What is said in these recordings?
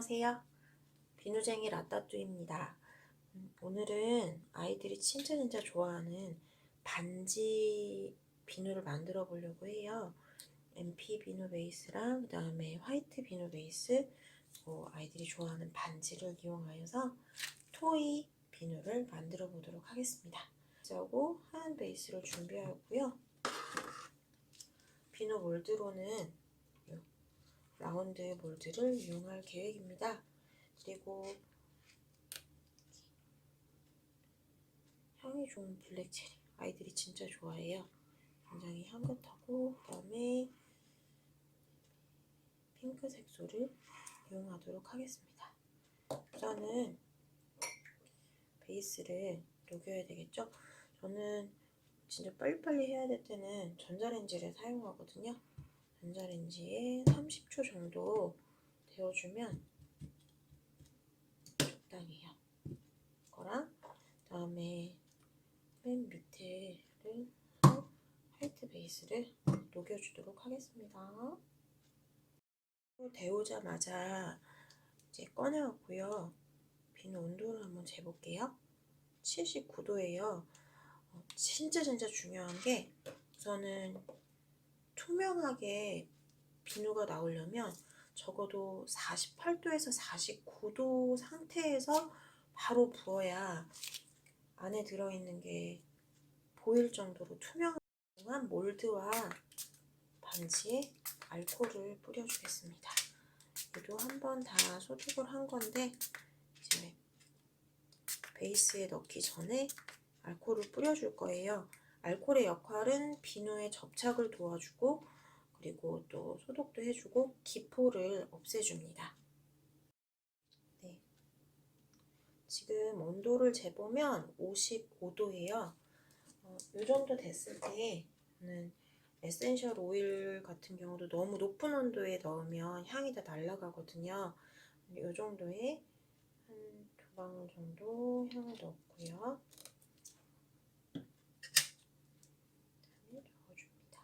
안녕하세요. 비누쟁이 라따뚜입니다. 오늘은 아이들이 진짜 좋아하는 반지 비누를 만들어 보려고 해요. MP 비누 베이스랑 그 다음에 화이트 비누 베이스, 아이들이 좋아하는 반지를 이용하여서 토이 비누를 만들어 보도록 하겠습니다. 하고 하얀 베이스를 준비하고요. 비누 몰드로는 라운드 몰드를 이용할 계획입니다. 그리고 향이 좋은 블랙체리, 아이들이 진짜 좋아해요. 굉장히 향긋하고, 그 다음에 핑크 색소를 이용하도록 하겠습니다. 우선은 베이스를 녹여야 되겠죠? 저는 진짜 빨리빨리 해야 될 때는 전자레인지를 사용하거든요. 전자레인지에 30초 정도 데워주면 적당해요. 그거랑 그다음에 맨 밑에를 화이트 베이스를 녹여주도록 하겠습니다. 데우자마자 이제 꺼내왔고요. 비누 온도를 한번 재볼게요. 79도예요. 진짜 중요한 게, 우선은 투명하게 비누가 나오려면 적어도 48도에서 49도 상태에서 바로 부어야 안에 들어있는 게 보일 정도로 투명한 몰드와 반지에 알코올을 뿌려주겠습니다. 얘도 한번 다 소독을 한 건데, 이제 베이스에 넣기 전에 알코올을 뿌려줄 거예요. 알코올의 역할은 비누의 접착을 도와주고, 그리고 또 소독도 해주고 기포를 없애줍니다. 네. 지금 온도를 재보면 55도예요. 이 정도 됐을 때 저는 에센셜 오일 같은 경우도 너무 높은 온도에 넣으면 향이 다 날아가거든요. 이 정도에 한 2방울 정도 향을 넣고요. 넣어줍니다.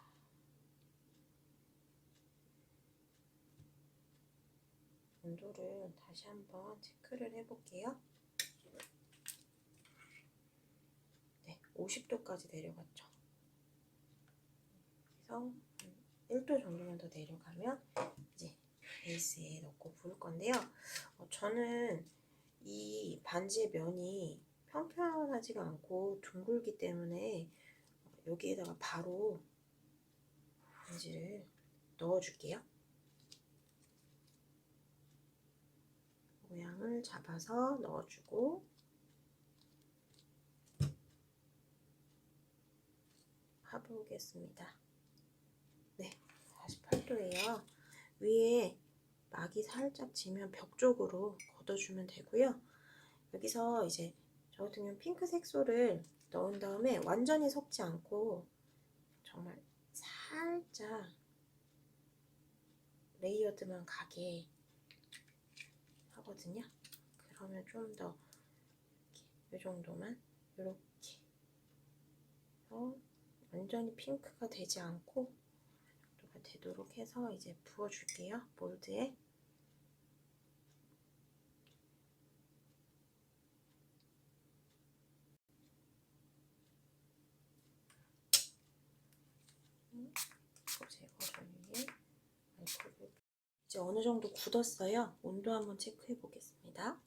온도를 다시 한번 체크를 해볼게요. 네, 50도까지 내려갔죠. 그래서 1도 정도만 더 내려가면 이제 베이스에 넣고 부을 건데요. 저는 이 반지의 면이 평평하지가 않고 둥글기 때문에 여기에다가 바로 반지를 넣어줄게요. 모양을 잡아서 넣어주고, 파보겠습니다. 네, 48도예요. 위에 막이 살짝 지면 벽 쪽으로 걷어주면 되고요. 여기서 이제 저 같은 경우는 핑크 색소를 넣은 다음에 완전히 섞지 않고 정말 살짝 레이어드만 가게 하거든요. 그러면 좀 더 이 정도만 이렇게 완전히 핑크가 되지 않고 정도가 되도록 해서 이제 부어줄게요. 몰드에. 제거를 알코올을 이제 어느 정도 굳었어요. 온도 한번 체크해 보겠습니다.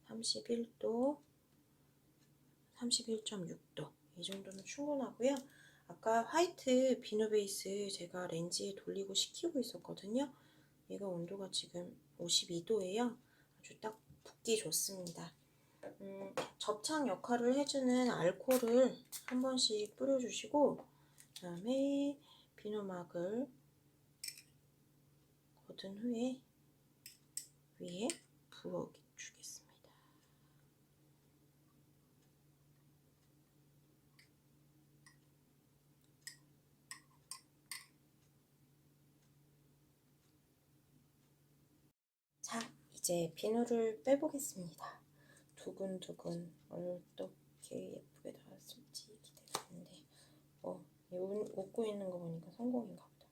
31도, 31.6도 이 정도면 충분하고요. 아까 화이트 비누 베이스 제가 렌즈에 돌리고 식히고 있었거든요. 얘가 온도가 지금 52도예요. 아주 딱 붓기 좋습니다. 접착 역할을 해주는 알코올을 한 번씩 뿌려주시고, 그 다음에 비누막을 걷은 후에 위에 부어주겠습니다. 자, 이제 비누를 빼보겠습니다. 두근두근 어떻게 예쁘게 나왔을지 기대되는데, 웃고 있는 거 보니까 성공인가 보다.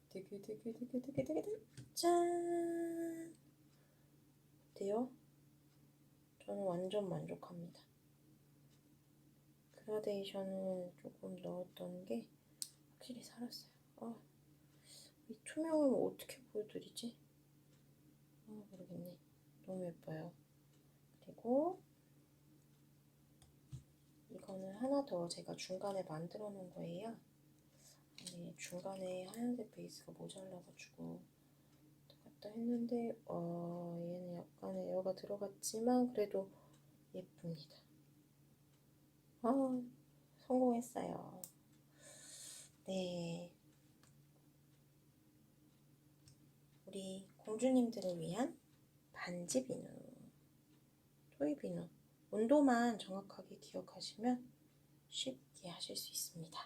드그드그드그드그드그 짠! 어때요? 저는 완전 만족합니다. 그라데이션을 조금 넣었던 게 확실히 살았어요. 이 투명을 어떻게 보여드리지? 모르겠네. 너무 예뻐요. 그리고 이거는 하나 더 제가 중간에 만들어 놓은 거예요. 아니, 중간에 하얀색 베이스가 모자라가지고 갖다 했는데 얘는 약간 에어가 들어갔지만 그래도 예쁩니다. 성공했어요. 네, 우리 공주님들을 위한 반지 비누, 토이 비누. 온도만 정확하게 기억하시면 쉽게 하실 수 있습니다.